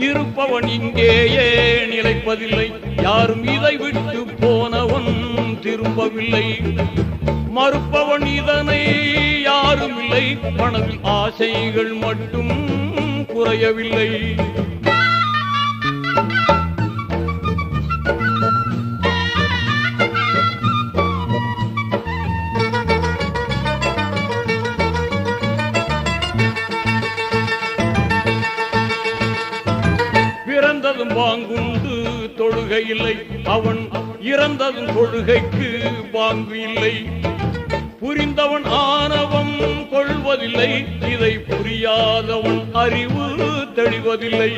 இருப்பவன் இங்கேயே நிலைப்பதில்லை, யாரும் இதை விட்டு போனவன் திரும்பவில்லை. மறுப்பவன் இதனை யாரும் இல்லை, மனதில் ஆசைகள் மட்டும் குறையவில்லை. பிறந்ததும் பாங்குண்டு தொழுகை இல்லை, அவன் இறந்ததும் தொழுகைக்கு பாங்கு இல்லை. புரிந்தவன் ஆணவம் கொள்வதில்லை, இதை புரியாதவன் அறிவு தெளிவதில்லை.